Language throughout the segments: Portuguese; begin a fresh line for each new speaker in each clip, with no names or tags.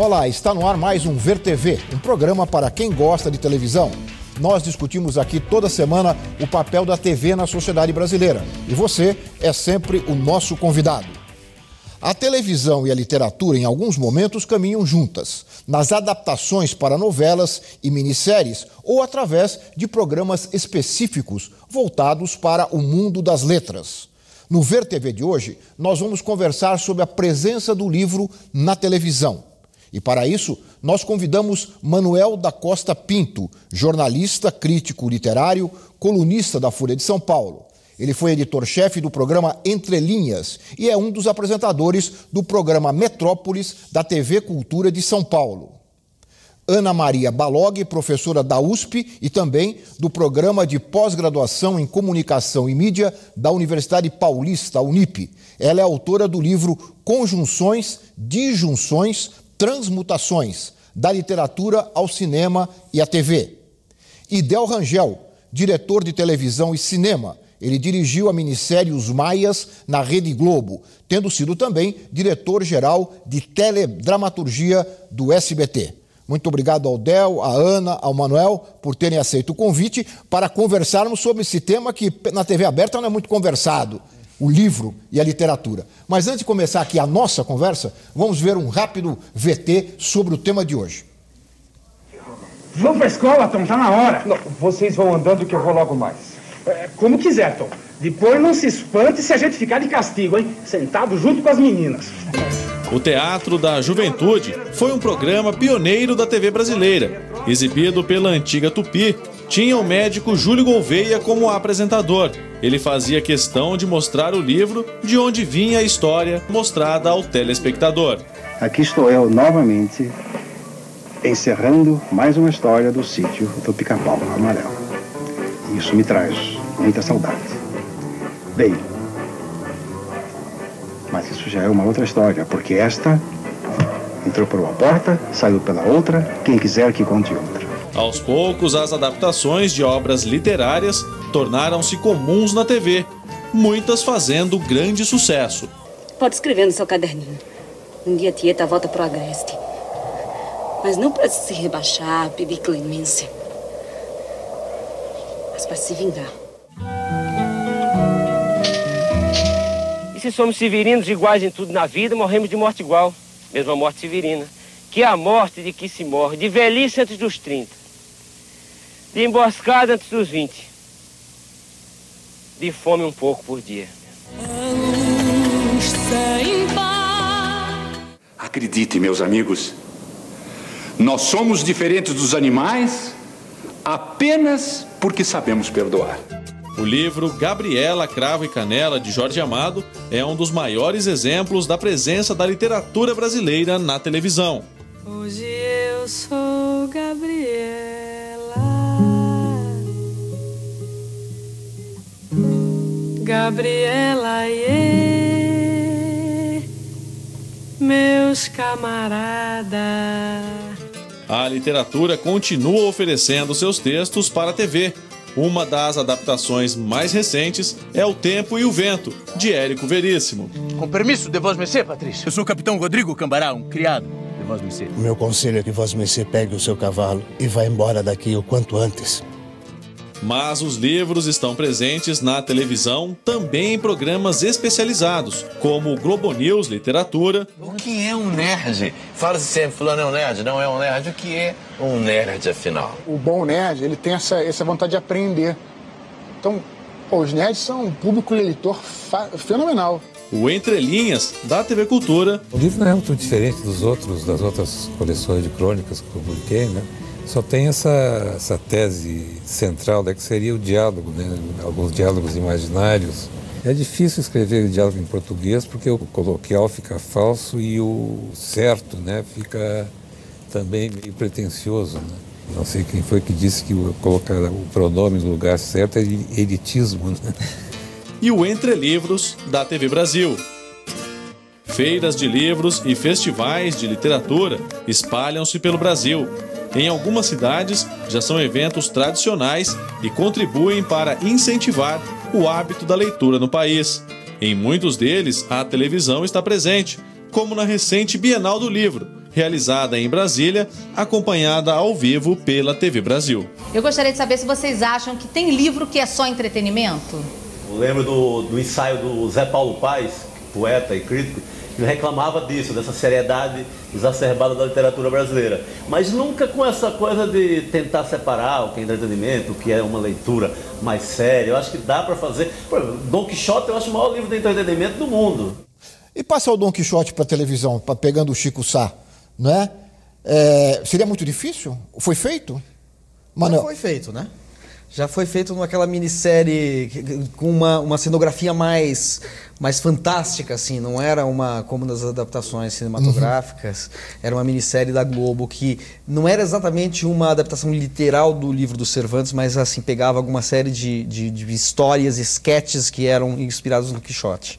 Olá, está no ar mais um Ver TV, um programa para quem gosta de televisão. Nós discutimos aqui toda semana o papel da TV na sociedade brasileira e você é sempre o nosso convidado. A televisão e a literatura, em alguns momentos, caminham juntas, nas adaptações para novelas e minisséries ou através de programas específicos voltados para o mundo das letras. No Ver TV de hoje, nós vamos conversar sobre a presença do livro na televisão. E para isso, nós convidamos Manuel da Costa Pinto, jornalista, crítico literário, colunista da Folha de São Paulo. Ele foi editor-chefe do programa Entre Linhas e é um dos apresentadores do programa Metrópolis da TV Cultura de São Paulo. Ana Maria Balog, professora da USP e também do programa de pós-graduação em Comunicação e Mídia da Universidade Paulista, Unip. Ela é autora do livro Conjunções, Disjunções, Transmutações, da literatura ao cinema e à TV. E Del Rangel, diretor de televisão e cinema. Ele dirigiu a minissérie Os Maias na Rede Globo, tendo sido também diretor-geral de teledramaturgia do SBT. Muito obrigado ao Del, à Ana, ao Manuel, por terem aceito o convite para conversarmos sobre esse tema que na TV aberta não é muito conversado, o livro e a literatura. Mas antes de começar aqui a nossa conversa, vamos ver um rápido VT sobre o tema de hoje.
Vamos pra escola, Tom, tá na hora.
Não, vocês vão andando que eu vou logo mais.
Como quiser, Tom. Depois não se espante se a gente ficar de castigo, hein? Sentado junto com as meninas.
O Teatro da Juventude foi um programa pioneiro da TV brasileira. Exibido pela antiga Tupi, tinha o médico Júlio Gouveia como apresentador. Ele fazia questão de mostrar o livro de onde vinha a história mostrada ao telespectador.
Aqui estou eu novamente encerrando mais uma história do sítio do Pica-Pau Amarelo. Isso me traz muita saudade. Bem, mas isso já é uma outra história, porque esta entrou por uma porta, saiu pela outra, quem quiser que conte outra.
Aos poucos, as adaptações de obras literárias tornaram-se comuns na TV, muitas fazendo grande sucesso.
Pode escrever no seu caderninho. Um dia a Tieta volta pro Agreste. Mas não para se rebaixar, pedir clemência, mas para se vingar.
E se somos severinos iguais em tudo na vida, morremos de morte igual, mesmo a morte severina, que é a morte de que se morre, de velhice antes dos 30, de emboscada antes dos 20, de fome um pouco por dia.
Acredite, meus amigos, nós somos diferentes dos animais apenas porque sabemos perdoar.
O livro Gabriela, Cravo e Canela, de Jorge Amado, é um dos maiores exemplos da presença da literatura brasileira na televisão.
Hoje eu sou Gabriela, Gabriela, meus camaradas.
A literatura continua oferecendo seus textos para a TV. Uma das adaptações mais recentes é O Tempo e o Vento, de Érico Veríssimo.
Com permisso de Vós Messê, Patrícia. Eu sou o capitão Rodrigo Cambará, um criado de Vós Messê.
O meu conselho é que Vós Messê pegue o seu cavalo e vá embora daqui o quanto antes.
Mas os livros estão presentes na televisão, também em programas especializados, como o Globo News Literatura.
O que é um nerd? Fala-se sempre, fulano é um nerd, não é um nerd. O que é um nerd, afinal?
O bom nerd, ele tem essa vontade de aprender. Então, os nerds são um público leitor fenomenal.
O Entre Linhas, da TV Cultura.
O livro não é muito diferente das outras coleções de crônicas que eu publiquei, né? Só tem essa tese central, né, que seria o diálogo, né? Alguns diálogos imaginários. É difícil escrever diálogo em português porque o coloquial fica falso e o certo, né, fica também meio pretensioso, né? Não sei quem foi que disse que colocar o pronome no lugar certo é elitismo, né?
E o Entre Livros, da TV Brasil. Feiras de livros e festivais de literatura espalham-se pelo Brasil. Em algumas cidades, já são eventos tradicionais e contribuem para incentivar o hábito da leitura no país. Em muitos deles, a televisão está presente, como na recente Bienal do Livro, realizada em Brasília, acompanhada ao vivo pela TV Brasil.
Eu gostaria de saber se vocês acham que tem livro que é só entretenimento.
Eu lembro do ensaio do Zé Paulo Paes, poeta e crítico, que reclamava disso, dessa seriedade exacerbada da literatura brasileira. Mas nunca com essa coisa de tentar separar o que é entretenimento, o que é uma leitura mais séria. Eu acho que dá para fazer. Por exemplo, Dom Quixote eu acho o maior livro de entretenimento do mundo.
E passar o Dom Quixote para televisão, pegando o Chico Sá, não é? Seria muito difícil? Foi feito?
Já foi feito, né? Já foi feito naquela minissérie com uma cenografia mais fantástica, assim. Não era como nas adaptações cinematográficas. Era uma minissérie da Globo que não era exatamente uma adaptação literal do livro do Cervantes, mas assim pegava alguma série de histórias, sketches que eram inspirados no Quixote.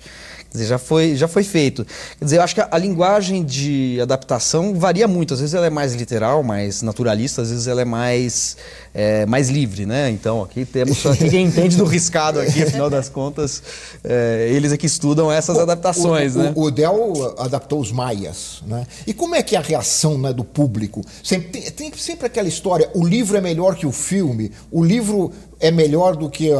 Quer dizer, já foi feito. Quer dizer, eu acho que a linguagem de adaptação varia muito. Às vezes ela é mais literal, mais naturalista, às vezes ela é mais livre, né? Então, aqui temos quem entende do riscado aqui, afinal das contas, eles é que estudam essas adaptações, né?
O Del adaptou os Maias, né? E como é que é a reação, né, do público? Tem sempre aquela história, o livro é melhor que o filme, o livro é melhor do que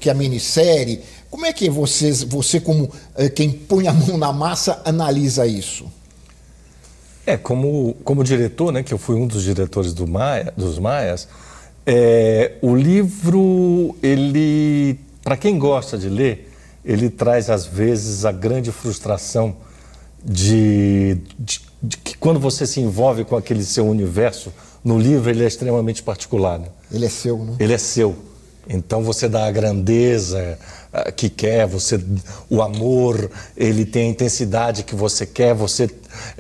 a minissérie. Como é que você como quem põe a mão na massa, analisa isso?
Como diretor, né, que eu fui um dos diretores dos Maias, o livro, ele, para quem gosta de ler, ele traz às vezes a grande frustração de que quando você se envolve com aquele seu universo, no livro ele é extremamente particular, né?
Ele é seu, né?
Ele é seu. Então você dá a grandeza que quer, o amor, ele tem a intensidade que você quer, você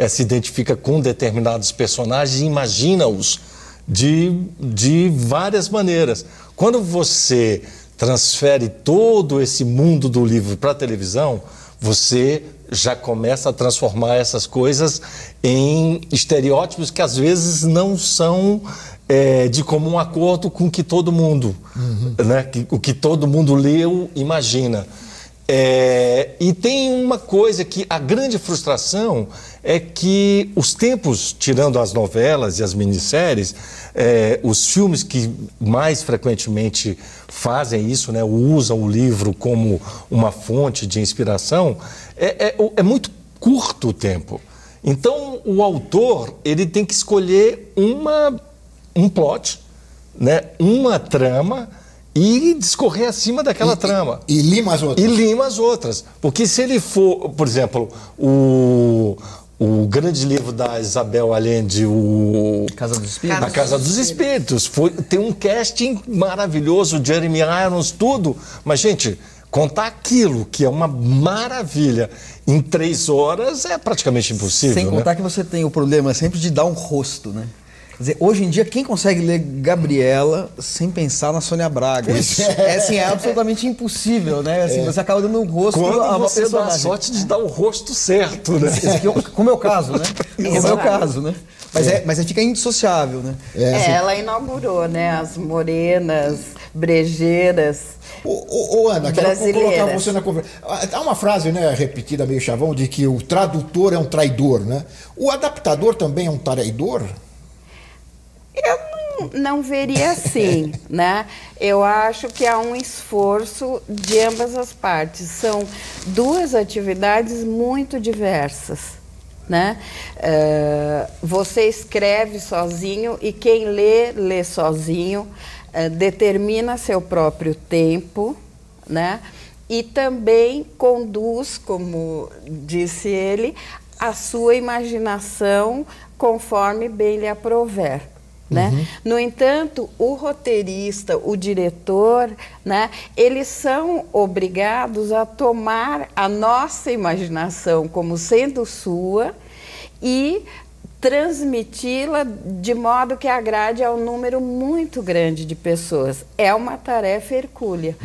se identifica com determinados personagens e imagina-os de várias maneiras. Quando você transfere todo esse mundo do livro para a televisão, você já começa a transformar essas coisas em estereótipos que às vezes não são de comum acordo com o que todo mundo, né? O que todo mundo leu, imagina. E tem uma coisa que a grande frustração é que os tempos, tirando as novelas e as minisséries, os filmes que mais frequentemente fazem isso, né, usam o livro como uma fonte de inspiração, é muito curto o tempo. Então o autor ele tem que escolher um plot, né, uma trama e discorrer acima daquela trama.
E lima as outras.
E lima as outras. Porque se ele for, por exemplo, o grande livro da Isabel Allende,
Casa dos Espíritos.
A Casa dos Espíritos, tem um casting maravilhoso, Jeremy Irons, tudo. Mas, gente, contar aquilo que é uma maravilha em 3 horas é praticamente impossível.
Sem contar, né, que você tem o problema sempre de dar um rosto, né? Quer dizer, hoje em dia, quem consegue ler Gabriela sem pensar na Sônia Braga? É absolutamente impossível, né? Assim, você acaba dando um rosto
a uma pessoa. Dá a sorte de dar o rosto certo, né?
Como é o caso, né? Como é o caso, né? Mas fica indissociável, né?
Ela inaugurou, né? As morenas, brejeiras.
Ana, quero colocar você na conversa. Há uma frase, né, repetida meio chavão, de que o tradutor é um traidor, né? O adaptador também é um traidor?
Eu não veria assim, né? Eu acho que há um esforço de ambas as partes. São 2 atividades muito diversas, né? Você escreve sozinho e quem lê sozinho, determina seu próprio tempo, né? E também conduz, como disse ele, a sua imaginação conforme bem lhe aprouver. Né? No entanto, o roteirista, o diretor, né, eles são obrigados a tomar a nossa imaginação como sendo sua e transmiti-la de modo que agrade a um número muito grande de pessoas. É uma tarefa hercúlea.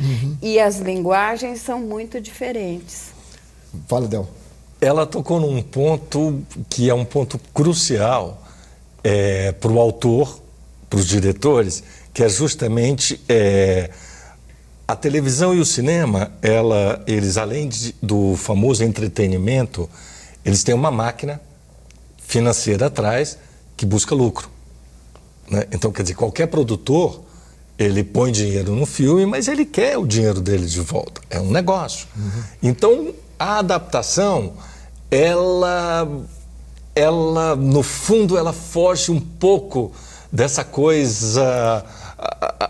E as linguagens são muito diferentes.
Fala, Del.
Ela tocou num ponto que é um ponto crucial para o autor, para os diretores, que é justamente a televisão e o cinema, eles além do famoso entretenimento, eles têm uma máquina
financeira atrás que busca lucro, né? Então, quer dizer, qualquer produtor, ele põe dinheiro no filme, mas ele quer o dinheiro dele de volta. É um negócio. Então, a adaptação, ela, no fundo, ela foge um pouco dessa coisa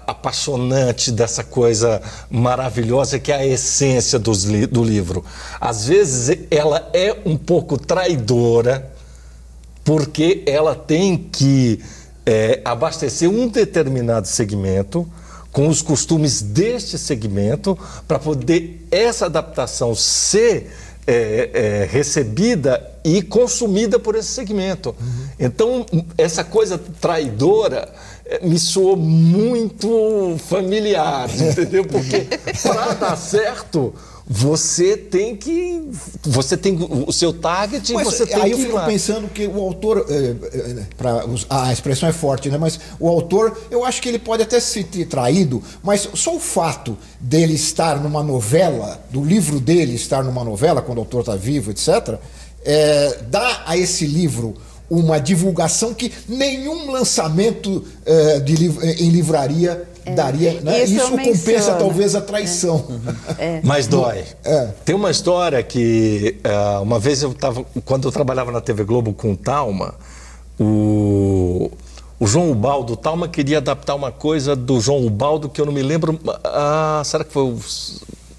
apaixonante, dessa coisa maravilhosa que é a essência do livro. Às vezes, ela é um pouco traidora, porque ela tem que abastecer um determinado segmento com os costumes deste segmento para poder essa adaptação ser recebida e consumida por esse segmento. Então, essa coisa traidora me soou muito familiar, entendeu? Porque para dar certo, você tem o seu target.
Mas,
e você tem
aí
que
eu fico pensando que o autor, a expressão é forte, né? Mas o autor, eu acho que ele pode até se ter traído, mas só o fato dele estar numa novela, do livro dele estar numa novela, quando o autor está vivo, etc., dá a esse livro uma divulgação que nenhum lançamento em livraria daria, né? Isso compensa talvez a traição.
Mas dói. Tem uma história que uma vez quando eu trabalhava na TV Globo com o Talma, o João Ubaldo, o Talma queria adaptar uma coisa do João Ubaldo que eu não me lembro. Será que foi?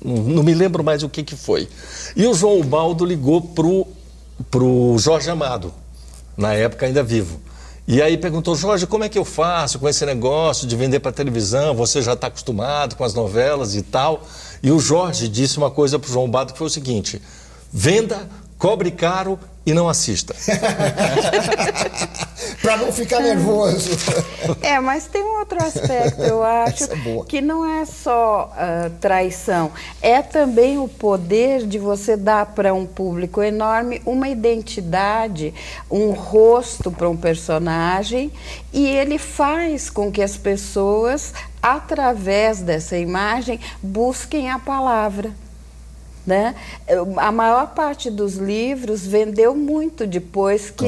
Não me lembro mais o que foi. E o João Ubaldo ligou pro Jorge Amado, na época ainda vivo. E aí perguntou: Jorge, como é que eu faço com esse negócio de vender para televisão? Você já está acostumado com as novelas e tal. E o Jorge disse uma coisa para o João Ubaldo que foi o seguinte: venda, cobre caro e não assista.
Para não ficar nervoso.
Mas tem um outro aspecto, eu acho, que não é só traição, é também o poder de você dar para um público enorme uma identidade, um rosto para um personagem, e ele faz com que as pessoas, através dessa imagem, busquem a palavra. Né? A maior parte dos livros vendeu muito depois que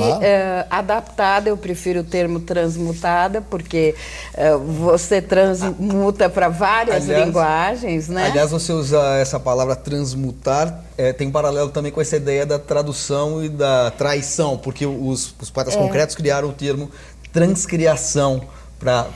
adaptada. Eu prefiro o termo transmutada, porque você transmuta para várias linguagens, né?
Aliás, você usa essa palavra transmutar, tem um paralelo também com essa ideia da tradução e da traição, porque os poetas concretos criaram o termo transcriação, para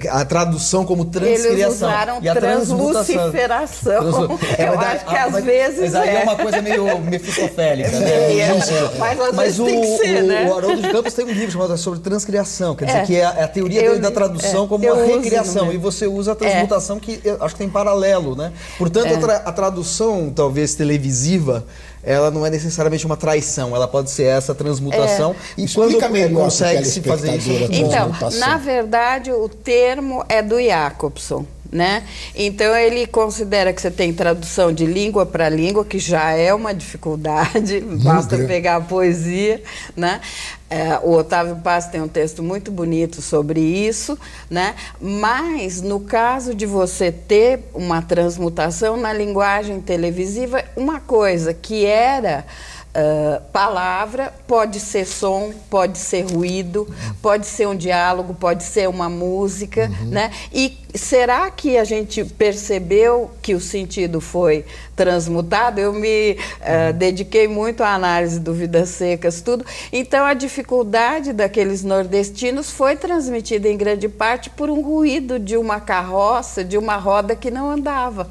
a tradução como transcriação.
Eles usaram transluciferação. Eu acho que às vezes
mas aí é uma coisa meio mefistofélica, né?
Mas às vezes tem que ser, né?
O Haroldo de Campos tem um livro chamado sobre transcriação, quer dizer, que é a teoria da tradução como uma recriação. E você usa a transmutação, que eu acho que tem paralelo, né? Portanto, a tradução, talvez televisiva, ela não é necessariamente uma traição, ela pode ser essa transmutação. E quando consegue se fazer isso?
Então, na verdade, o termo é do Jacobson, né? Então ele considera que você tem tradução de língua para língua, que já é uma dificuldade, basta pegar a poesia, né? O Otávio Paz tem um texto muito bonito sobre isso, né? Mas no caso de você ter uma transmutação na linguagem televisiva, uma coisa que era palavra pode ser som, pode ser ruído, pode ser um diálogo, pode ser uma música, né? E será que a gente percebeu que o sentido foi transmutado? Eu me dediquei muito à análise do Vidas Secas, tudo. Então, a dificuldade daqueles nordestinos foi transmitida em grande parte por um ruído de uma carroça, de uma roda que não andava.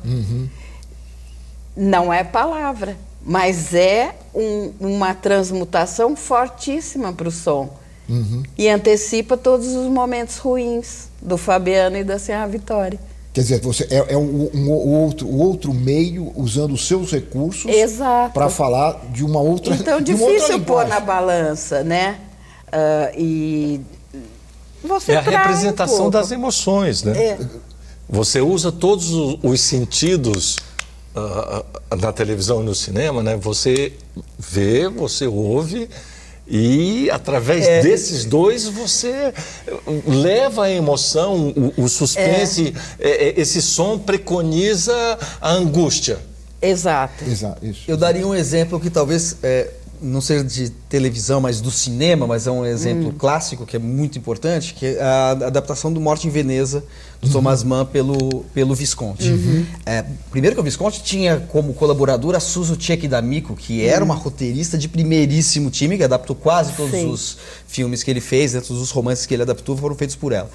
Não é palavra, mas é uma transmutação fortíssima para o som. E antecipa todos os momentos ruins do Fabiano e da Senhora Vitória.
Quer dizer, você o outro meio usando os seus recursos para falar de uma outra
Então, difícil pôr na balança, né? E você
a representação das emoções, né? Você usa todos os sentidos na televisão e no cinema, né? Você vê, você ouve, e através desses dois você leva a emoção, o suspense. Esse som preconiza a angústia.
Exato.
Eu daria um exemplo que talvez não ser de televisão, mas do cinema, mas é um exemplo clássico que é muito importante, que é a adaptação do Morte em Veneza, do Thomas Mann pelo Visconti. Primeiro que o Visconti tinha como colaboradora a Suso Cecchi D'Amico, que era uma roteirista de primeiríssimo time, que adaptou quase todos os filmes que ele fez, né, todos os romances que ele adaptou foram feitos por ela.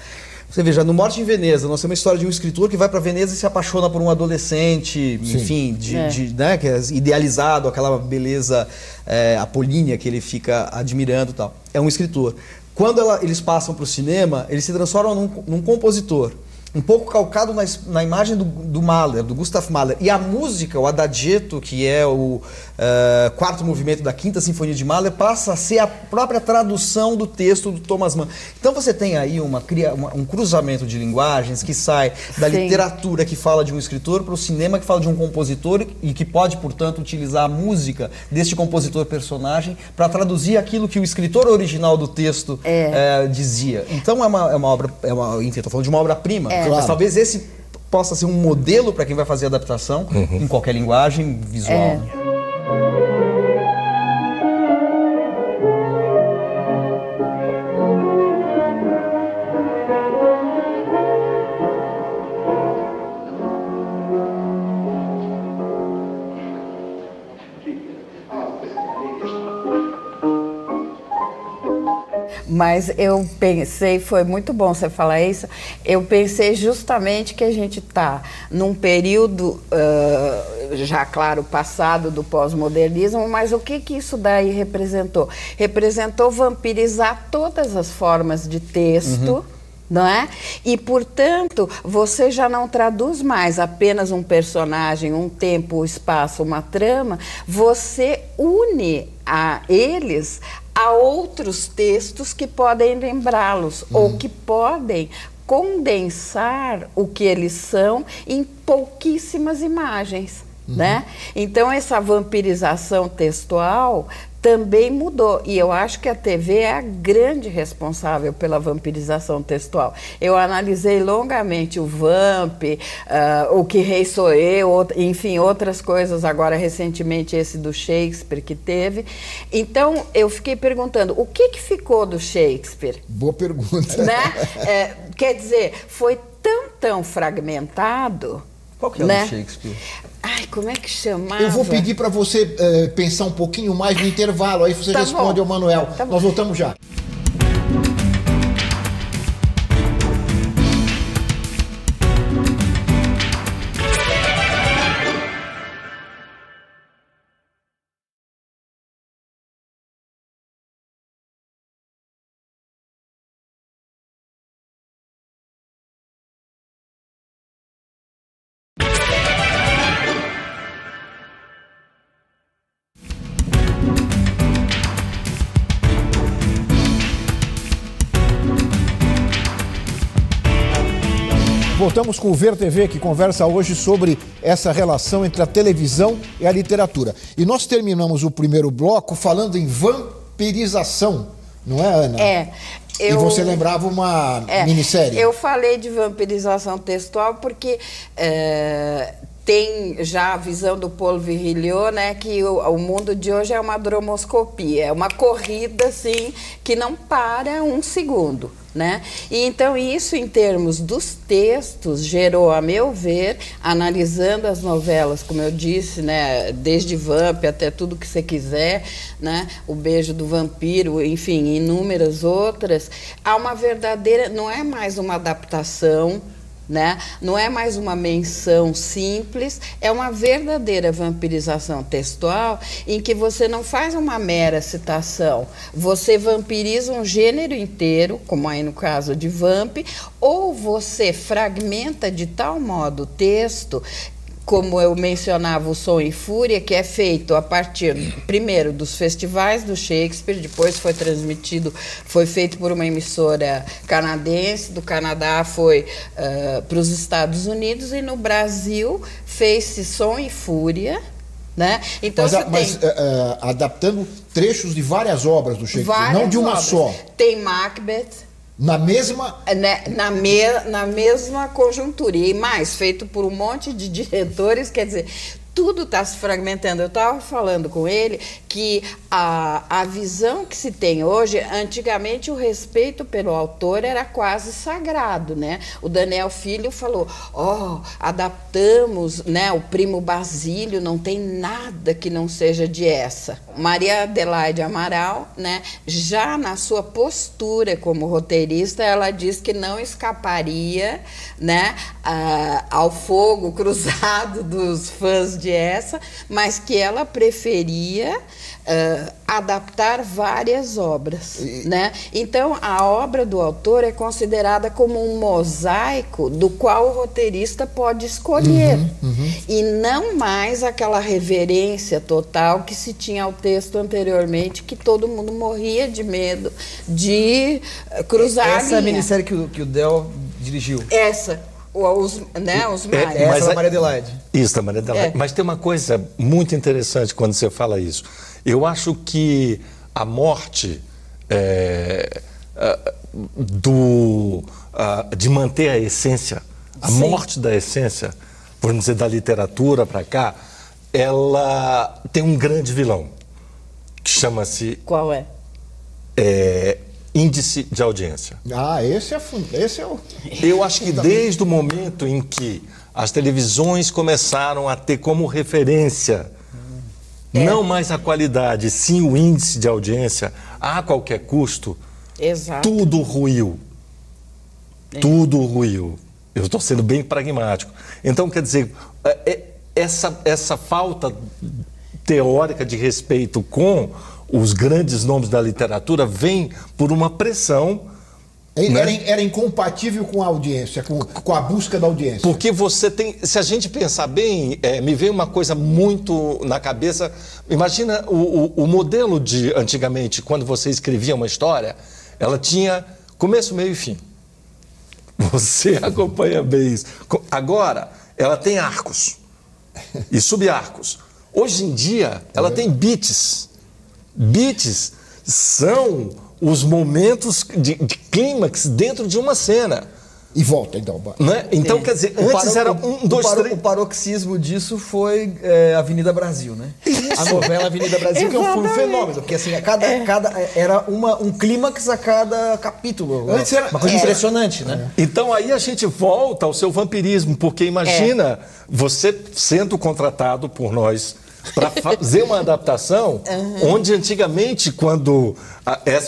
Você veja, no Morte em Veneza, nós temos uma história de um escritor que vai para Veneza e se apaixona por um adolescente, enfim, né, que é idealizado, aquela beleza apolínea que ele fica admirando e tal. É um escritor. Quando eles passam para o cinema, eles se transformam num compositor, um pouco calcado na imagem do Mahler, do Gustav Mahler. E a música, o adagietto, que é o quarto movimento da Quinta Sinfonia de Mahler, passa a ser a própria tradução do texto do Thomas Mann. Então você tem aí um cruzamento de linguagens que sai da literatura que fala de um escritor para o cinema que fala de um compositor e que pode, portanto, utilizar a música deste compositor-personagem para traduzir aquilo que o escritor original do texto dizia. Então é uma obra, enfim, estou falando de uma obra-prima. Mas talvez esse possa ser um modelo para quem vai fazer adaptação em qualquer linguagem visual.
Mas eu pensei, foi muito bom você falar isso, eu pensei justamente que a gente está num período, já claro, passado do pós-modernismo, mas o que isso daí representou? Representou vampirizar todas as formas de texto, não é? E, portanto, você já não traduz mais apenas um personagem, um tempo, um espaço, uma trama, você une a eles a outros textos que podem lembrá-los ou que podem condensar o que eles são em pouquíssimas imagens, né? Então, essa vampirização textual também mudou. E eu acho que a TV é a grande responsável pela vampirização textual. Eu analisei longamente o Vamp, O Que Rei Sou Eu, enfim, outras coisas, agora recentemente esse do Shakespeare que teve. Então, eu fiquei perguntando, o que ficou do Shakespeare?
Boa pergunta.
Né? Quer dizer, foi tão fragmentado.
Qual que é o Shakespeare?
Ai, como é que chamava?
Eu vou pedir para você pensar um pouquinho mais no intervalo, aí você responde ao Manuel. Nós voltamos já. Voltamos com o Ver TV, que conversa hoje sobre essa relação entre a televisão e a literatura. E nós terminamos o primeiro bloco falando em vampirização, não é, Ana? E você lembrava uma minissérie.
Eu falei de vampirização textual porque tem já a visão do Paul Virilio, né, que o mundo de hoje é uma dromoscopia, é uma corrida, assim, que não para um segundo, né? E então isso, em termos dos textos, gerou, a meu ver, analisando as novelas, como eu disse, né, desde Vamp até tudo que você quiser, né, O Beijo do Vampiro, enfim, inúmeras outras, há uma verdadeira, não é mais uma adaptação, né? Não é mais uma menção simples, é uma verdadeira vampirização textual em que você não faz uma mera citação, você vampiriza um gênero inteiro, como aí no caso de Vamp, ou você fragmenta de tal modo o texto, como eu mencionava, o Som e Fúria, que é feito a partir, primeiro, dos festivais do Shakespeare, depois foi feito por uma emissora canadense, do Canadá foi para os Estados Unidos, e no Brasil fez-se Som e Fúria, né? Então,
mas adaptando trechos de várias obras do Shakespeare, não de uma só.
Tem Macbeth.
Na mesma...
Na mesma conjuntura. E mais, feito por um monte de diretores, quer dizer, tudo está se fragmentando. Eu estava falando com ele que a visão que se tem hoje, antigamente o respeito pelo autor era quase sagrado, né? O Daniel Filho falou, adaptamos, né, o Primo Basílio, não tem nada que não seja de essa. Maria Adelaide Amaral, né, já na sua postura como roteirista, ela diz que não escaparia, né, ao fogo cruzado dos fãs de essa, mas que ela preferia adaptar várias obras, né? Então, a obra do autor é considerada como um mosaico do qual o roteirista pode escolher, e não mais aquela reverência total que se tinha ao texto anteriormente, que todo mundo morria de medo de cruzar a linha.
Essa é a minissérie que o Del dirigiu.
Os Maias.
Da Maria Adelaide.
Isso, da Maria Adelaide. Mas tem uma coisa muito interessante quando você fala isso. Eu acho que a morte de manter a essência, a morte da essência, vamos dizer, da literatura para cá, ela tem um grande vilão, que chama-se...
Qual é?
Índice de audiência.
Esse é o...
Eu acho que desde o momento em que as televisões começaram a ter como referência não mais a qualidade, sim o índice de audiência, a qualquer custo, tudo ruiu. Tudo ruiu. Eu estou sendo bem pragmático. Então, quer dizer, essa falta teórica de respeito com os grandes nomes da literatura vem por uma pressão.
Era incompatível com a audiência, com a busca da audiência.
Porque você tem... Se a gente pensar bem, me veio uma coisa muito na cabeça. Imagina o modelo de antigamente, quando você escrevia uma história, ela tinha começo, meio e fim. Você acompanha bem isso. Agora, ela tem arcos e subarcos. Hoje em dia, ela tem beats. Beats são os momentos de clímax dentro de uma cena.
E volta, então.
Né? Então, quer dizer, antes era 1, 2, 3...
O paroxismo disso foi Avenida Brasil, né? Isso. A novela Avenida Brasil, que foi um fenômeno. Porque assim, era um clímax a cada capítulo. Antes era uma coisa impressionante, né?
Então, aí a gente volta ao seu vampirismo, porque imagina você sendo contratado por nós para fazer uma adaptação onde antigamente, quando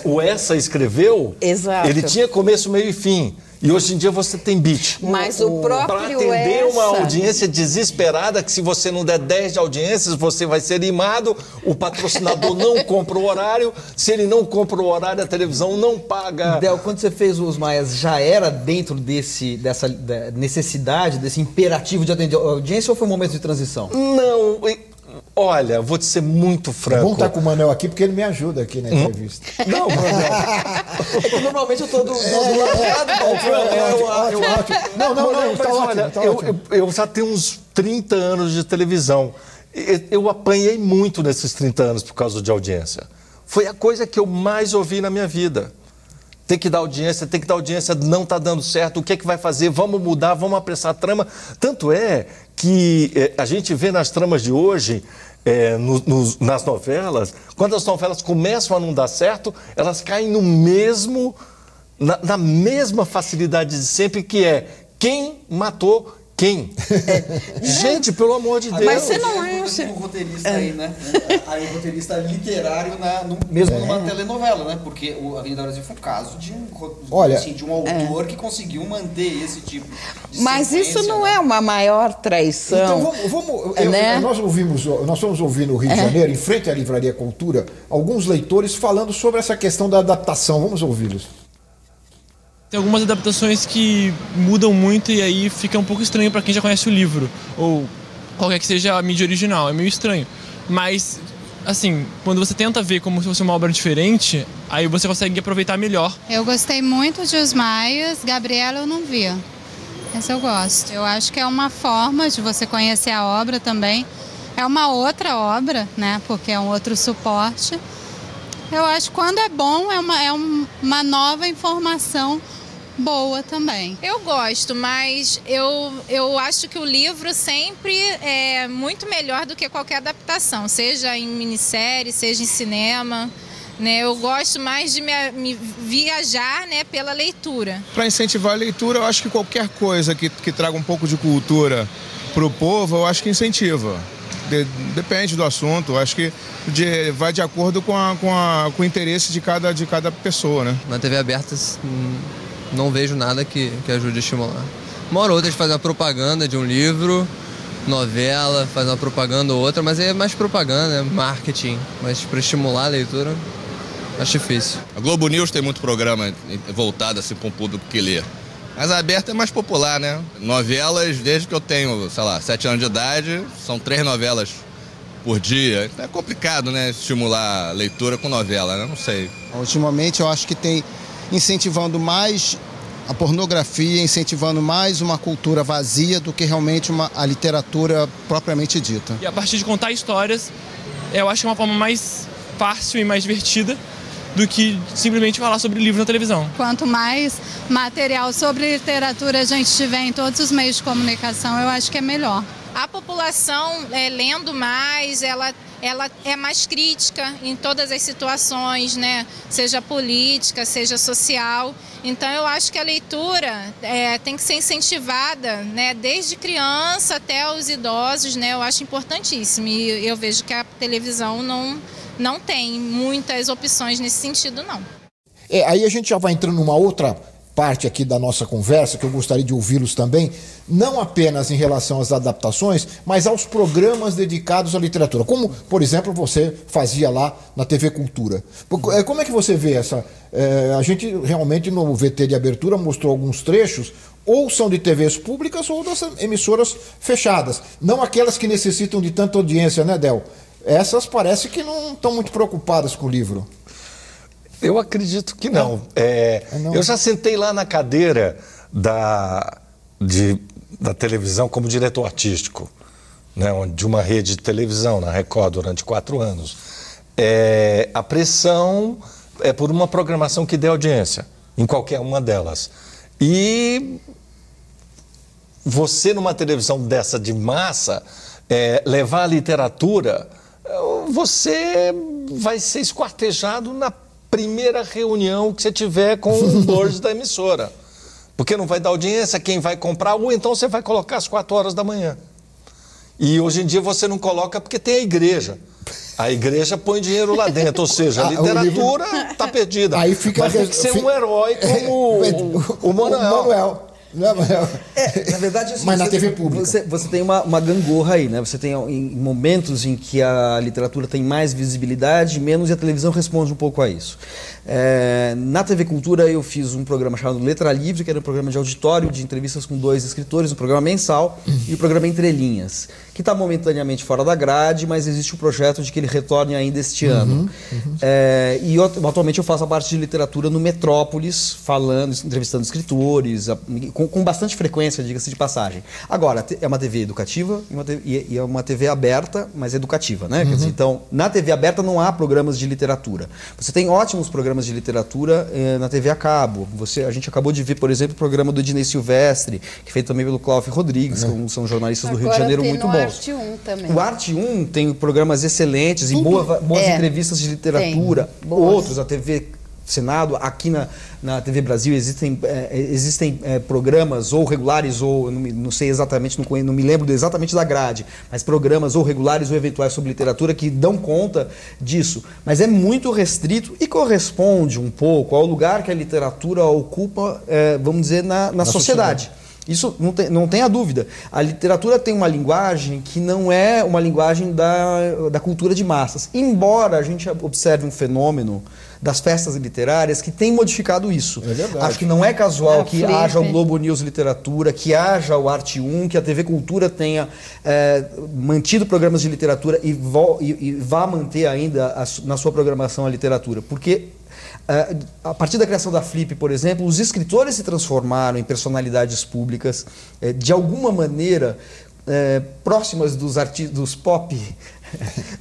o Essa escreveu, ele tinha começo, meio e fim. E hoje em dia você tem beat.
Mas o próprio
para atender uma audiência desesperada, que se você não der 10 de audiências, você vai ser limado, o patrocinador não compra o horário, se ele não compra o horário, a televisão não paga.
Del, quando você fez Os Maias, já era dentro dessa necessidade, desse imperativo de atender a audiência, ou foi um momento de transição?
Não, olha, vou te ser muito franco.
É bom estar com o Manel aqui, porque ele me ajuda aqui na entrevista.
Não, Manel.
É que normalmente eu estou do lado.
Não, tá ótimo. Eu já tenho uns 30 anos de televisão. Eu apanhei muito nesses 30 anos por causa de audiência. Foi a coisa que eu mais ouvi na minha vida. Tem que dar audiência, não está dando certo, o que é que vai fazer? Vamos mudar, vamos apressar a trama. Tanto é que a gente vê nas tramas de hoje, nas novelas, quando as novelas começam a não dar certo, elas caem na mesma facilidade de sempre, que é quem matou quem. Gente, pelo amor de Deus.
Mas você não acha...
Um roteirista aí, né? Aí um roteirista literário, mesmo numa telenovela, né? Porque o Avenida Brasil foi um caso de um autor que conseguiu manter esse tipo de
Mas isso não é uma maior traição.
Então, nós fomos ouvir no Rio de Janeiro, em frente à Livraria Cultura, alguns leitores falando sobre essa questão da adaptação. Vamos ouvi-los.
Tem algumas adaptações que mudam muito e aí fica um pouco estranho para quem já conhece o livro, ou qualquer que seja a mídia original, é meio estranho. Mas, assim, quando você tenta ver como se fosse uma obra diferente, aí você consegue aproveitar melhor.
Eu gostei muito de Os Maias, Gabriela eu não vi. Essa eu gosto. Eu acho que é uma forma de você conhecer a obra também. É uma outra obra, né, porque é um outro suporte. Eu acho que quando é bom, é uma nova informação boa também.
Eu gosto, mas eu acho que o livro sempre é muito melhor do que qualquer adaptação, seja em minissérie, seja em cinema. Né? Eu gosto mais de me viajar, né, pela leitura.
Para incentivar a leitura, eu acho que qualquer coisa que traga um pouco de cultura para o povo, eu acho que incentiva. Depende do assunto, eu acho que vai de acordo com o interesse de cada pessoa, né?
Na TV aberta não vejo nada que ajude a estimular. Uma hora ou outra de fazer uma propaganda de um livro, novela, fazer uma propaganda ou outra, mas é mais propaganda, marketing. Mas para estimular a leitura, acho difícil.
A Globo News tem muito programa voltado assim, para um público que lê. Mas a aberta é mais popular, né? Novelas, desde que eu tenho, sei lá, 7 anos de idade, são 3 novelas por dia. É complicado, né? Estimular a leitura com novela, né? Não sei.
Ultimamente eu acho que tem incentivando mais a pornografia, incentivando mais uma cultura vazia do que realmente a literatura propriamente dita.
E a partir de contar histórias, eu acho que é uma forma mais fácil e mais divertida do que simplesmente falar sobre livro na televisão.
Quanto mais material sobre literatura a gente tiver em todos os meios de comunicação, eu acho que é melhor.
A população, lendo mais, ela é mais crítica em todas as situações, né? Seja política, seja social. Então eu acho que a leitura tem que ser incentivada, né? Desde criança até os idosos, né? Eu acho importantíssimo. E eu vejo que a televisão não tem muitas opções nesse sentido, não.
Aí a gente já vai entrando numa outra parte aqui da nossa conversa, que eu gostaria de ouvi-los também, não apenas em relação às adaptações, mas aos programas dedicados à literatura, como, por exemplo, você fazia lá na TV Cultura. Como é que você vê essa... a gente realmente no VT de abertura mostrou alguns trechos, ou são de TVs públicas ou das emissoras fechadas, não aquelas que necessitam de tanta audiência, né, Del? Essas parece que não estão muito preocupadas com o livro.
Eu acredito que não. Eu já sentei lá na cadeira da televisão como diretor artístico, né, de uma rede de televisão, na Record, durante 4 anos. A pressão é por uma programação que dê audiência, em qualquer uma delas. E você, numa televisão dessa de massa, levar a literatura, você vai ser esquartejado na primeira reunião que você tiver com o board da emissora. Porque não vai dar audiência, quem vai comprar, ou então você vai colocar às 4 horas da manhã. E hoje em dia você não coloca porque tem a igreja. A igreja põe dinheiro lá dentro, ou seja, a literatura está perdida.
Aí fica
mas tem que ser um herói como o Manuel.
Na verdade, assim,
mas na TV pública.
Você tem uma gangorra aí, né? Você tem momentos em que a literatura tem mais visibilidade, menos, e a televisão responde um pouco a isso. Na TV Cultura eu fiz um programa chamado Letra Livre, que era um programa de auditório, de entrevistas com 2 escritores, um programa mensal, e o programa Entre Linhas, que está momentaneamente fora da grade, mas existe o projeto de que ele retorne ainda este ano. E atualmente eu faço a parte de literatura no Metrópolis, entrevistando escritores, com bastante frequência, diga-se de passagem. Agora, é uma TV educativa e é uma TV aberta, mas educativa, né? Quer dizer, então, na TV aberta não há programas de literatura. Você tem ótimos programas de literatura na TV a cabo. A gente acabou de ver, por exemplo, o programa do Ednei Silvestre, que é feito também pelo Cláudio Rodrigues, que são jornalistas do Rio de Janeiro muito bons.
Arte 1 também.
O Arte 1 tem programas excelentes e boas entrevistas de literatura. Outros, a TV Senado, aqui na TV Brasil existem programas ou regulares ou não sei exatamente, não me lembro exatamente da grade, mas programas ou regulares ou eventuais sobre literatura que dão conta disso. Mas é muito restrito e corresponde um pouco ao lugar que a literatura ocupa, vamos dizer, na sociedade. Isso não tem a dúvida. A literatura tem uma linguagem que não é uma linguagem da cultura de massas. Embora a gente observe um fenômeno das festas literárias que tem modificado isso.
É verdade.
Acho que não é casual que haja o Globo News Literatura, que haja o Arte 1, que a TV Cultura tenha mantido programas de literatura e vá manter ainda na sua programação a literatura. Porque a partir da criação da Flip, por exemplo, os escritores se transformaram em personalidades públicas, de alguma maneira próximas dos pop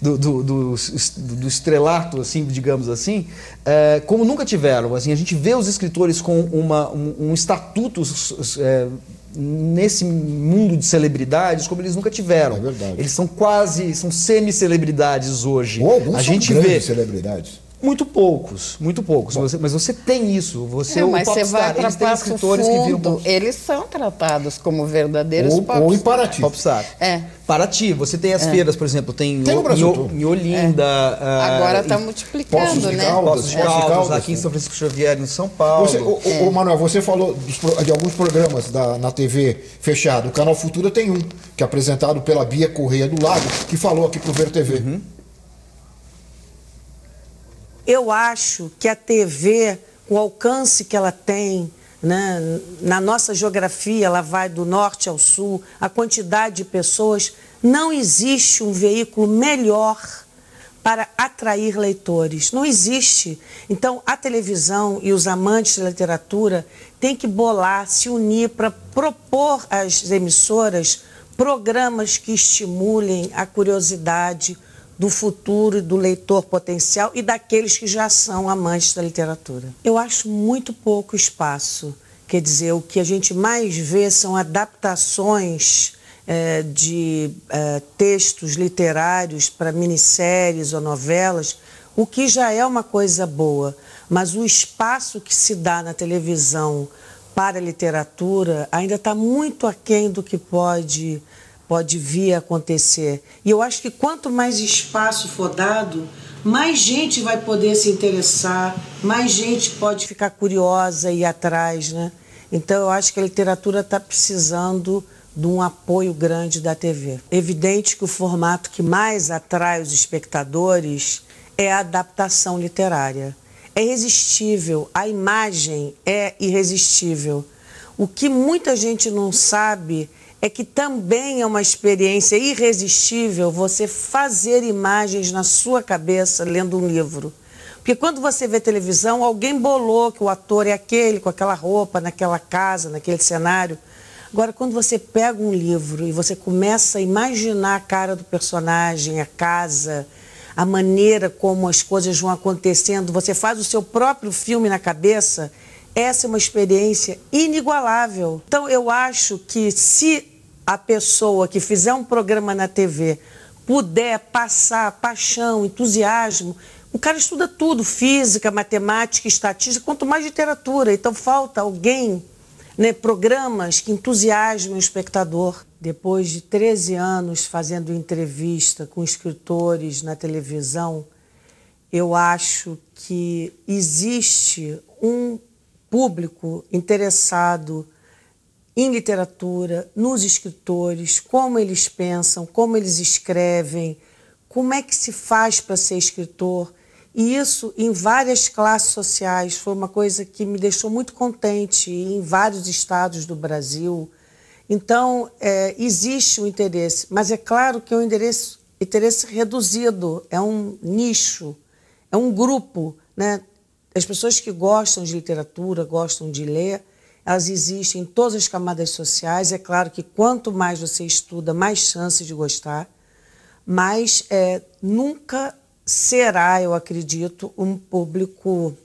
do estrelato, assim, digamos assim, como nunca tiveram. Assim, a gente vê os escritores com um estatuto nesse mundo de celebridades como eles nunca tiveram.
É verdade.
Eles são semi-celebridades hoje.
Ou alguns
a gente
são
vê
grandes celebridades.
Muito poucos. Mas você tem isso. Você
mas você vai para Passo Fundo,
que
eles são tratados como verdadeiros
ou em Paraty.
Popstar. Paraty, você tem as feiras, por exemplo, tem
no Brasil todo.
Em Olinda.
Agora está multiplicando, né?
Poços de Caldas, aqui em São Francisco Xavier, em São Paulo.
Manuel, você falou de alguns programas na TV fechada. O Canal Futura tem um, que é apresentado pela Bia Correia do Lago, que falou aqui pro Ver TV.
Eu acho que a TV, o alcance que ela tem, né, na nossa geografia, ela vai do norte ao sul, a quantidade de pessoas, não existe um veículo melhor para atrair leitores. Não existe. Então, a televisão e os amantes da literatura têm que bolar, se unir para propor às emissoras programas que estimulem a curiosidade do futuro e do leitor potencial e daqueles que já são amantes da literatura. Eu acho muito pouco espaço. Quer dizer, o que a gente mais vê são adaptações de textos literários para minisséries ou novelas, o que já é uma coisa boa. Mas o espaço que se dá na televisão para a literatura ainda está muito aquém do que pode vir a acontecer. E eu acho que quanto mais espaço for dado, mais gente vai poder se interessar, mais gente pode ficar curiosa e ir atrás, né? Então eu acho que a literatura está precisando de um apoio grande da TV. É evidente que o formato que mais atrai os espectadores é a adaptação literária. É irresistível, a imagem é irresistível. O que muita gente não sabe é que também é uma experiência irresistível você fazer imagens na sua cabeça lendo um livro. Porque quando você vê televisão, alguém bolou que o ator é aquele, com aquela roupa, naquela casa, naquele cenário. Agora, quando você pega um livro e você começa a imaginar a cara do personagem, a casa, a maneira como as coisas vão acontecendo, você faz o seu próprio filme na cabeça, essa é uma experiência inigualável. Então, eu acho que se a pessoa que fizer um programa na TV puder passar paixão, entusiasmo, o cara estuda tudo, física, matemática, estatística, quanto mais literatura. Então, falta alguém, né, programas que entusiasmem o espectador. Depois de 13 anos fazendo entrevista com escritores na televisão, eu acho que existe um público interessado em literatura, nos escritores, como eles pensam, como eles escrevem, como é que se faz para ser escritor. E isso, em várias classes sociais, foi uma coisa que me deixou muito contente, em vários estados do Brasil. Então, existe um interesse, mas é claro que é um interesse reduzido, é um nicho, é um grupo, né? As pessoas que gostam de literatura, gostam de ler, elas existem em todas as camadas sociais. É claro que quanto mais você estuda, mais chances de gostar, mas nunca será, eu acredito, um público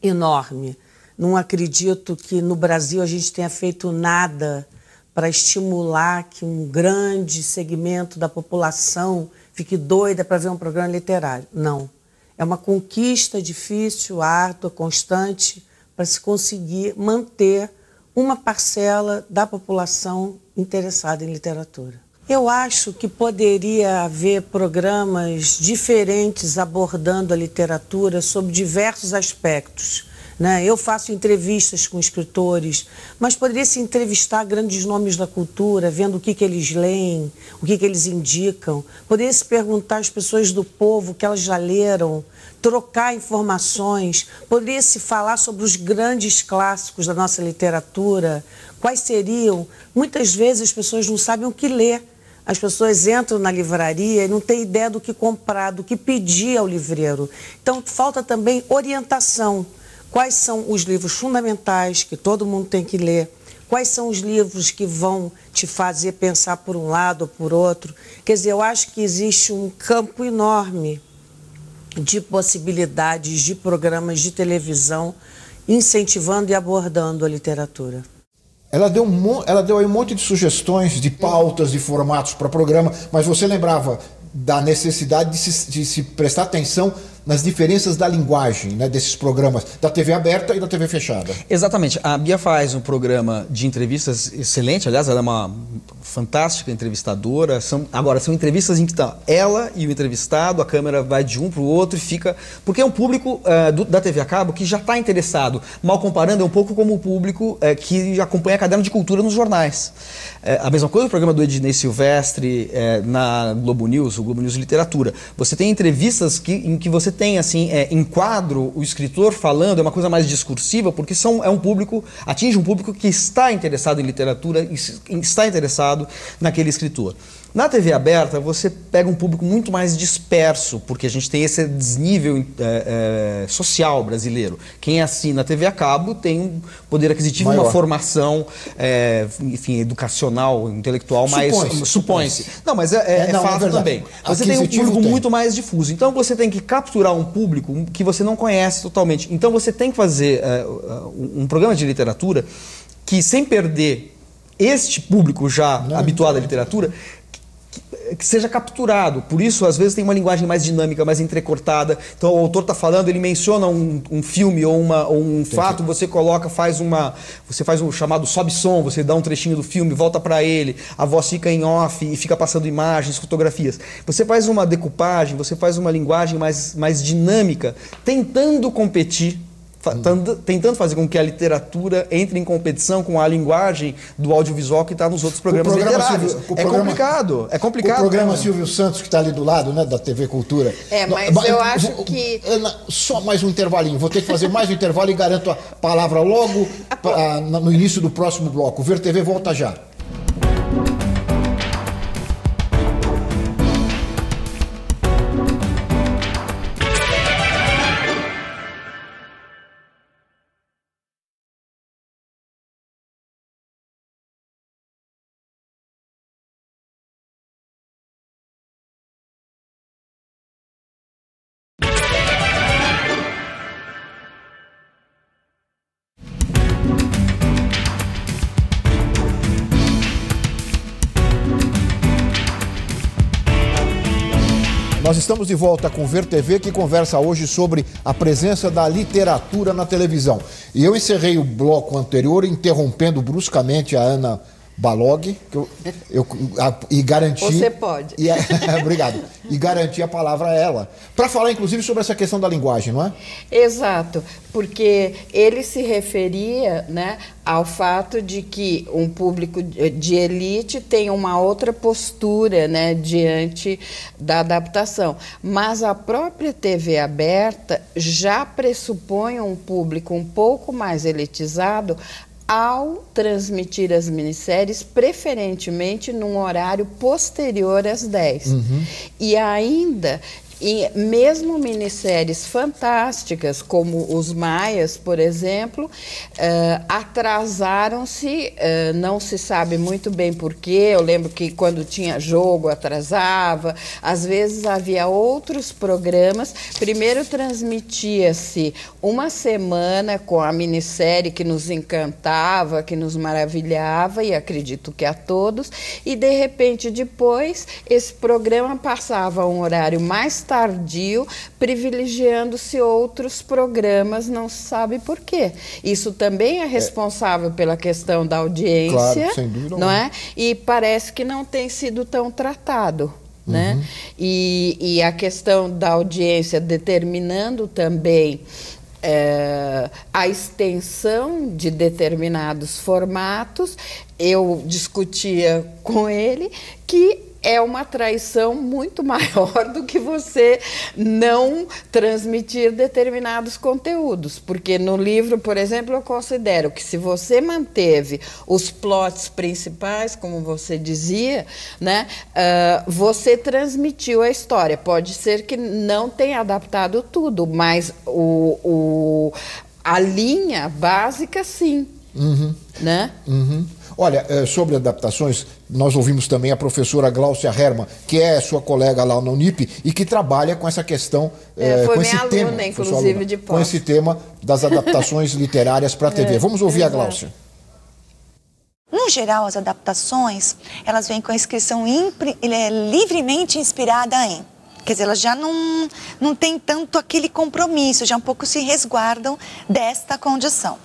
enorme. Não acredito que no Brasil a gente tenha feito nada para estimular que um grande segmento da população fique doida para ver um programa literário. Não. É uma conquista difícil, árdua, constante, para se conseguir manter uma parcela da população interessada em literatura. Eu acho que poderia haver programas diferentes abordando a literatura sob diversos aspectos, né? Eu faço entrevistas com escritores, mas poderia se entrevistar grandes nomes da cultura, vendo o que eles leem, o que eles indicam. Poderia se perguntar às pessoas do povo o que elas já leram, trocar informações. Poderia se falar sobre os grandes clássicos da nossa literatura, quais seriam. Muitas vezes as pessoas não sabem o que ler. As pessoas entram na livraria e não têm ideia do que comprar, do que pedir ao livreiro. Então, falta também orientação. Quais são os livros fundamentais que todo mundo tem que ler? Quais são os livros que vão te fazer pensar por um lado ou por outro? Quer dizer, eu acho que existe um campo enorme de possibilidades de programas de televisão incentivando e abordando a literatura.
Ela deu aí um monte de sugestões, de pautas, de formatos para programa, mas você lembrava da necessidade de se prestar atenção nas diferenças da linguagem, né, desses programas, da TV aberta e da TV fechada.
Exatamente. A Bia faz um programa de entrevistas excelente, aliás, ela é uma fantástica entrevistadora. São entrevistas em que está ela e o entrevistado, a câmera vai de um para o outro e fica... Porque é um público da TV a cabo que já está interessado. Mal comparando, é um pouco como o público que acompanha a Caderno de Cultura nos jornais. A mesma coisa o programa do Ednei Silvestre na Globo News, o Globo News Literatura. Você tem entrevistas em que você tem assim, em quadro o escritor falando, é uma coisa mais discursiva, porque atinge um público que está interessado em literatura, está interessado naquele escritor. Na TV aberta, você pega um público muito mais disperso, porque a gente tem esse desnível social brasileiro. Quem assina a TV a cabo tem um poder aquisitivo, uma formação enfim, educacional, intelectual, mais... Supõe-se. Não, mas é fato também. Você tem um público muito mais difuso. Então você tem que capturar um público que você não conhece totalmente. Então você tem que fazer um programa de literatura que, sem perder este público já habituado à literatura, que seja capturado. Por isso, às vezes, tem uma linguagem mais dinâmica, mais entrecortada. Então, o autor está falando, ele menciona um filme ou um fato, você faz um chamado sobe-som, você dá um trechinho do filme, volta para ele, a voz fica em off e fica passando imagens, fotografias. Você faz uma decupagem, você faz uma linguagem mais dinâmica, tentando competir, tentando fazer com que a literatura entre em competição com a linguagem do audiovisual que está nos outros programas literários. Complicado. O
programa Silvio Santos, que está ali do lado, né, da TV Cultura.
Mas eu acho que...
Ana, só mais um intervalinho. Vou ter que fazer mais um intervalo e garanto a palavra logo no início do próximo bloco. O Ver TV volta já. Nós estamos de volta com o Ver TV, que conversa hoje sobre a presença da literatura na televisão. E eu encerrei o bloco anterior interrompendo bruscamente a Ana Balog, e garanti...
Você pode.
Obrigado. E garanti a palavra a ela, para falar inclusive sobre essa questão da linguagem, não é?
Exato, porque ele se referia, né, ao fato de que um público de elite tem uma outra postura, né, diante da adaptação. Mas a própria TV aberta já pressupõe um público um pouco mais elitizado ao transmitir as minisséries, preferentemente num horário posterior às 10. E ainda... E mesmo minisséries fantásticas, como Os Maias, por exemplo, atrasaram-se, não se sabe muito bem porquê. Eu lembro que quando tinha jogo atrasava, às vezes havia outros programas. Primeiro transmitia-se uma semana com a minissérie que nos encantava, que nos maravilhava, e acredito que a todos, e de repente depois esse programa passava a um horário mais tardio, privilegiando-se outros programas, não se sabe por quê. Isso também é responsável pela questão da audiência,
claro, sem dúvida,
não é? E parece que não tem sido tão tratado, né? E a questão da audiência determinando também a extensão de determinados formatos. Eu discutia com ele que é uma traição muito maior do que você não transmitir determinados conteúdos. Porque no livro, por exemplo, eu considero que se você manteve os plots principais, como você dizia, né, você transmitiu a história. Pode ser que não tenha adaptado tudo, mas a linha básica, sim. Né?
Olha, sobre adaptações, nós ouvimos também a professora Gláucia Hermann, que é sua colega lá na Unip e que trabalha com essa questão,
foi
com
minha
esse tema,
aluna, inclusive, de pós.
com esse tema das adaptações literárias para a TV. Vamos ouvir a Gláucia.
No geral, as adaptações, elas vêm com a inscrição livremente inspirada em. Quer dizer, elas já não têm tanto aquele compromisso, já um pouco se resguardam desta condição.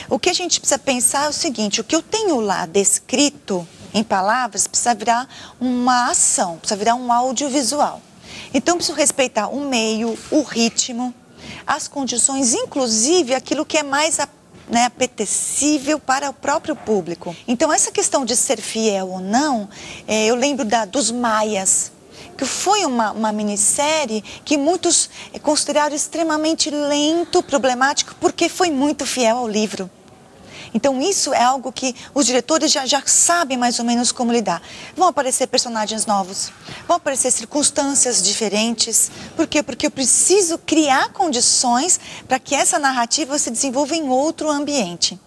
O que a gente precisa pensar é o seguinte, o que eu tenho lá descrito em palavras precisa virar uma ação, precisa virar um audiovisual. Então, eu preciso respeitar o meio, o ritmo, as condições, inclusive aquilo que é mais apetecível para o próprio público. Então, essa questão de ser fiel ou não, eu lembro dos Maias, que foi uma minissérie que muitos consideraram extremamente lento, problemático, porque foi muito fiel ao livro. Então isso é algo que os diretores já sabem mais ou menos como lidar. Vão aparecer personagens novos, vão aparecer circunstâncias diferentes. Por quê? Porque eu preciso criar condições para que essa narrativa se desenvolva em outro ambiente.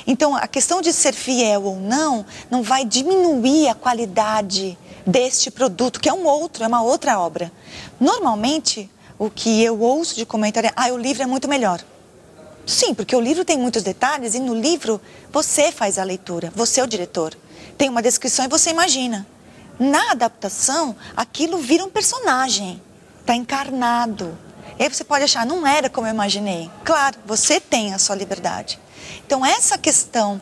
Então a questão de ser fiel ou não vai diminuir a qualidade deste produto, que é uma outra obra. Normalmente, o que eu ouço de comentário é, o livro é muito melhor. Sim, porque o livro tem muitos detalhes e no livro você faz a leitura, você é o diretor. Tem uma descrição e você imagina. Na adaptação, aquilo vira um personagem, está encarnado. E aí você pode achar, não era como eu imaginei. Claro, você tem a sua liberdade. Então, essa questão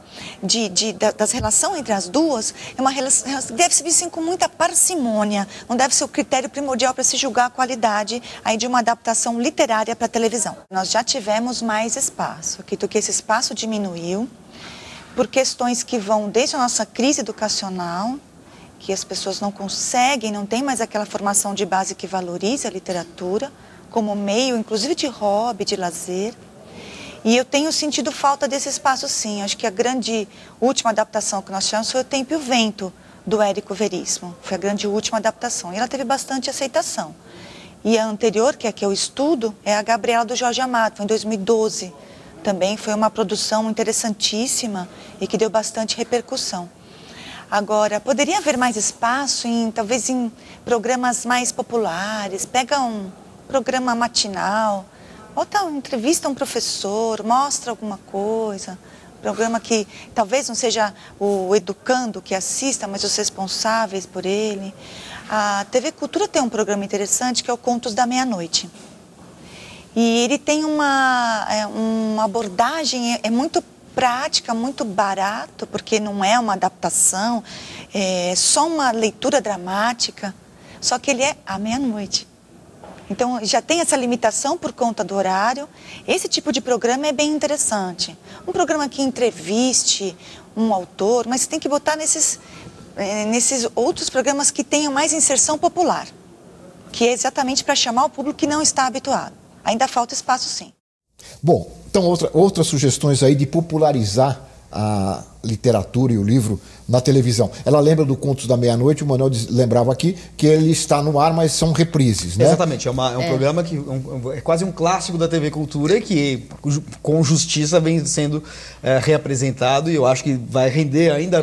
das relações entre as duas é uma relação que deve ser vista com muita parcimônia, não deve ser o critério primordial para se julgar a qualidade aí de uma adaptação literária para a televisão. Nós já tivemos mais espaço, que esse espaço diminuiu por questões que vão desde a nossa crise educacional, que as pessoas não conseguem, não têm mais aquela formação de base que valorize a literatura como meio, inclusive de hobby, de lazer. E eu tenho sentido falta desse espaço, sim. Acho que a grande última adaptação que nós tivemos foi O Tempo e o Vento, do Érico Veríssimo. Foi a grande última adaptação. E ela teve bastante aceitação. E a anterior, que é a que eu estudo, é a Gabriela, do Jorge Amado, foi em 2012. Também foi uma produção interessantíssima e que deu bastante repercussão. Agora, poderia haver mais espaço, talvez em programas mais populares. Pega um programa matinal, entrevista um professor, mostra alguma coisa, programa que talvez não seja o educando que assista, mas os responsáveis por ele. A TV Cultura tem um programa interessante que é o Contos da Meia-Noite. E ele tem uma abordagem, é muito prática, muito barato, porque não é uma adaptação, é só uma leitura dramática, só que ele é à meia-noite. Então, já tem essa limitação por conta do horário. Esse tipo de programa é bem interessante. Um programa que entreviste um autor, mas você tem que botar nesses outros programas que tenham mais inserção popular, que é exatamente para chamar o público que não está habituado. Ainda falta espaço, sim.
Bom, então outras sugestões aí de popularizar a literatura e o livro na televisão. Ela lembra do Contos da Meia-Noite, o Manuel lembrava aqui que ele está no ar, mas são reprises, né?
Exatamente, é um programa que é quase um clássico da TV Cultura que com justiça vem sendo reapresentado e eu acho que vai render ainda,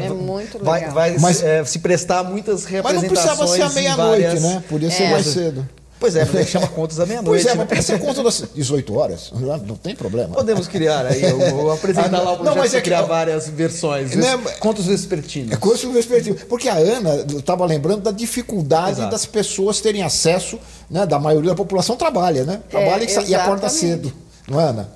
vai se prestar a muitas reapresentações.
Mas não precisava ser à meia-noite, né? Podia ser mais cedo.
Pois é, porque chama Contos da Meia-Noite.
Pois é, mas pode ser conto das 18 horas, não tem problema.
Podemos criar aí, eu vou apresentar lá o projeto para criar várias versões. Contos vespertinos.
Contos vespertinos. Porque a Ana estava lembrando da dificuldade das pessoas terem acesso, né, da maioria da população trabalha, né? Trabalha e acorda cedo, não é, Ana?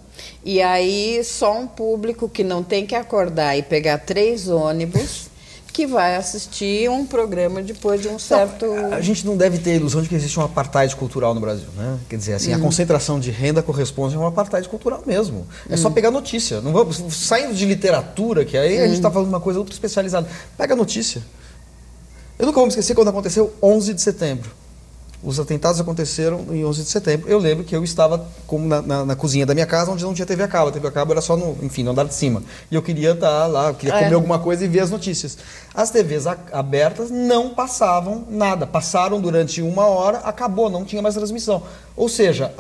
E aí só um público que não tem que acordar e pegar 3 ônibus que vai assistir um programa depois de um certo...
A gente não deve ter a ilusão de que existe um apartheid cultural no Brasil, né? Quer dizer, assim, a concentração de renda corresponde a um apartheid cultural mesmo. É só pegar notícia. Não vamos, saindo de literatura, que aí a gente está falando uma coisa ultra especializada. Pega a notícia. Eu nunca vou me esquecer quando aconteceu 11 de setembro. Os atentados aconteceram em 11 de setembro. Eu lembro que eu estava como na cozinha da minha casa, onde não tinha TV a cabo. A TV a cabo era só no andar de cima. E eu queria estar lá, eu queria comer alguma coisa e ver as notícias. As TVs abertas não passavam nada. Passaram durante 1 hora, acabou, não tinha mais transmissão. Ou seja,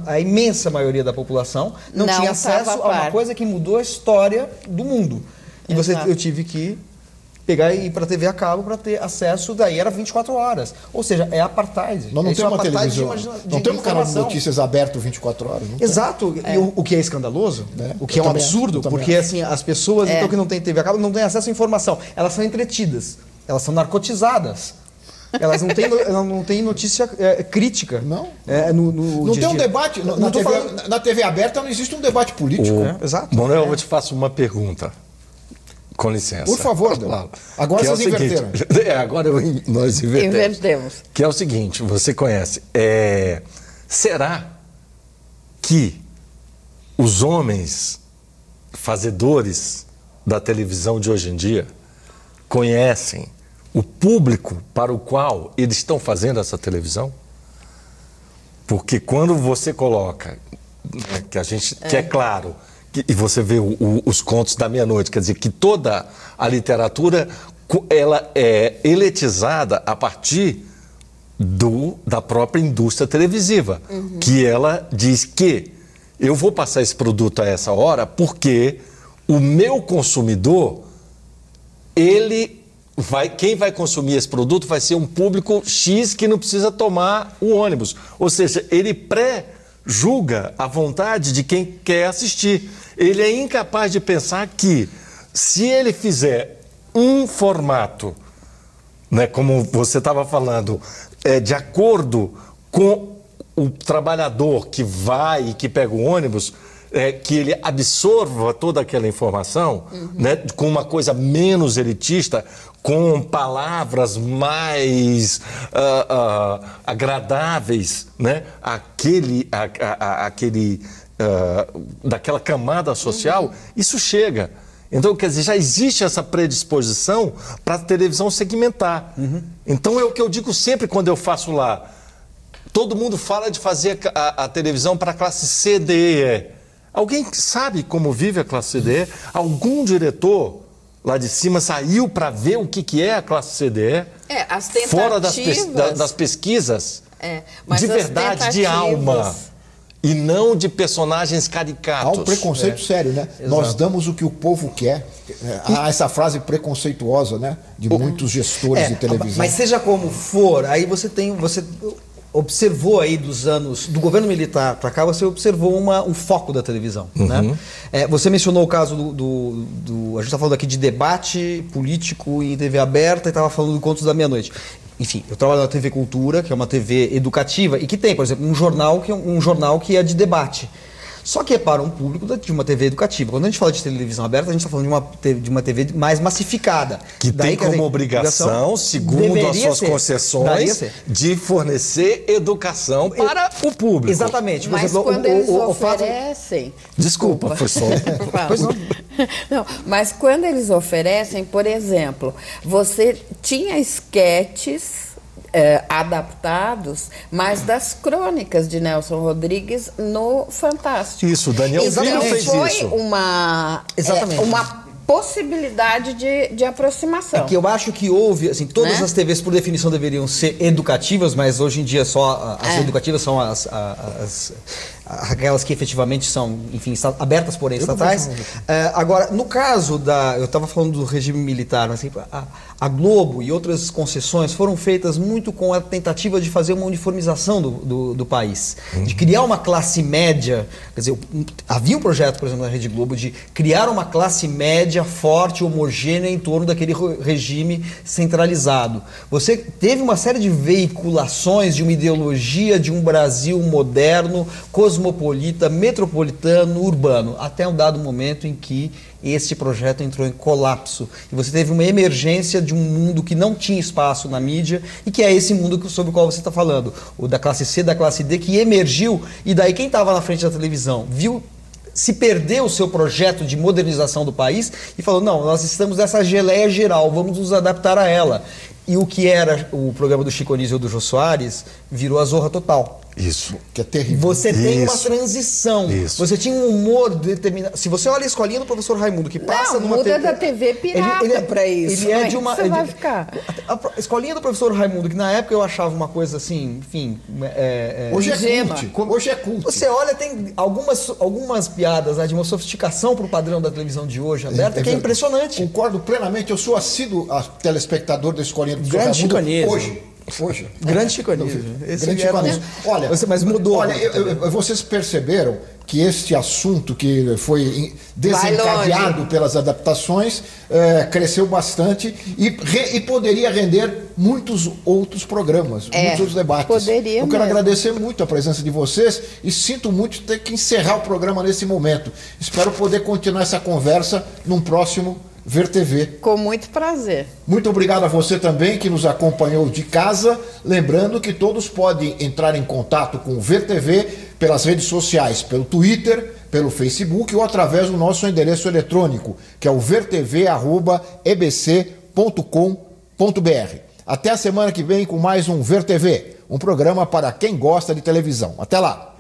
a imensa maioria da população não tinha acesso a uma coisa que mudou a história do mundo. E eu tive que pegar e ir para a TV a cabo para ter acesso, daí era 24 horas. Ou seja, é apartheid.
Nós não temos uma televisão, não temos um canal de notícias aberto 24 horas.
Exato. E o que é escandaloso, o que é um absurdo, porque assim, as pessoas então, que não têm TV a cabo não têm acesso à informação. Elas são entretidas, elas são narcotizadas. Elas não têm notícia crítica.
Não.
Não
tem um debate. Na TV aberta não existe um debate político.
Exato.
Bom, eu te faço uma pergunta. Com licença.
Por favor, Delano. Agora vocês inverteram.
Agora nós invertemos. Que é o seguinte, você conhece. Será que os homens fazedores da televisão de hoje em dia conhecem o público para o qual eles estão fazendo essa televisão? Porque quando você coloca, que é claro, e você vê os contos da meia-noite, quer dizer que toda a literatura ela é eletizada a partir da própria indústria televisiva, que ela diz que eu vou passar esse produto a essa hora porque o meu consumidor, quem vai consumir esse produto vai ser um público X que não precisa tomar o ônibus. Ou seja, ele pré-julga a vontade de quem quer assistir. Ele é incapaz de pensar que, se ele fizer um formato, né, como você estava falando, de acordo com o trabalhador que vai e que pega o ônibus, que ele absorva toda aquela informação, né, com uma coisa menos elitista, com palavras mais agradáveis, né, daquela camada social, isso chega. Então, quer dizer, já existe essa predisposição para a televisão segmentar. Então, é o que eu digo sempre quando eu faço lá. Todo mundo fala de fazer a televisão para a classe C, D e E. Alguém sabe como vive a classe C, D e E? Algum diretor lá de cima saiu para ver o que é a classe C, D e E?
As tentativas...
Fora das pesquisas?
Mas
de verdade, de alma. E não de personagens caricatos.
Há um preconceito sério, né?
Exato.
Nós damos o que o povo quer. Há essa frase preconceituosa, né? De muitos gestores de televisão.
Mas seja como for, aí você observou aí dos anos do governo militar para cá, você observou um foco da televisão, né? Você mencionou o caso a gente está falando aqui de debate político em TV aberta e estava falando do Contos da Meia-Noite. Enfim, eu trabalho na TV Cultura, que é uma TV educativa e que tem, por exemplo, um jornal que é de debate. Só que é para um público de uma TV educativa. Quando a gente fala de televisão aberta, a gente está falando de uma TV mais massificada.
Que tem como obrigação, segundo as suas concessões, de fornecer educação para o público.
Exatamente.
Mas quando eles oferecem...
Desculpa, foi só...
Pois não.
Não, mas quando eles oferecem, por exemplo, você tinha esquetes adaptados, mas das crônicas de Nelson Rodrigues no Fantástico.
Isso, Daniel Filho fez isso.
Uma possibilidade de aproximação.
É que eu acho que houve, assim, todas as TVs por definição deveriam ser educativas, mas hoje em dia só as educativas são aquelas que efetivamente são, enfim, abertas, porém estatais. Agora, no caso eu estava falando do regime militar, assim, a Globo e outras concessões foram feitas muito com a tentativa de fazer uma uniformização do país, de criar uma classe média. Quer dizer, havia um projeto, por exemplo, na Rede Globo de criar uma classe média forte, homogênea em torno daquele regime centralizado. Você teve uma série de veiculações de uma ideologia de um Brasil moderno, cosmopolita, metropolitano, urbano, até um dado momento em que este projeto entrou em colapso. E você teve uma emergência de um mundo que não tinha espaço na mídia e que é esse mundo sobre o qual você está falando, o da classe C, da classe D, que emergiu, e daí quem estava na frente da televisão se perdeu o seu projeto de modernização do país e falou, não, nós estamos nessa geleia geral, vamos nos adaptar a ela. E o que era o programa do Chico Anísio ou do Jô Soares virou a Zorra Total.
Isso.
Que é terrível.
Você tem uma transição.
Isso.
Você tinha um humor determinado. Se você olha a escolinha do professor Raimundo, que passa numa
muda da TV pirata pra isso.
Ele é de uma.
Você vai ficar.
A escolinha do professor Raimundo, que na época eu achava uma coisa assim, enfim.
Hoje é cult. Hoje é cult.
Você olha, tem algumas piadas, né, de uma sofisticação pro padrão da televisão de hoje, aberta, que é impressionante.
Concordo plenamente. Eu sou assíduo telespectador da escolinha do professor
Grande
Raimundo.
Chico Anísio.
Hoje.
Grande Chico Anísio.
Grande Chico Anísio. Olha,
mas mudou.
Olha, vocês perceberam que este assunto que foi desencadeado pelas adaptações cresceu bastante e poderia render muitos outros programas, muitos outros debates.
Poderia
Eu quero
mesmo.
agradecer muito a presença de vocês e sinto muito ter que encerrar o programa nesse momento. Espero poder continuar essa conversa num próximo Ver TV.
Com muito prazer.
Muito obrigado a você também que nos acompanhou de casa. Lembrando que todos podem entrar em contato com o Ver TV pelas redes sociais, pelo Twitter, pelo Facebook ou através do nosso endereço eletrônico, que é o vertv@ebc.com.br. Até a semana que vem com mais um Ver TV, um programa para quem gosta de televisão. Até lá!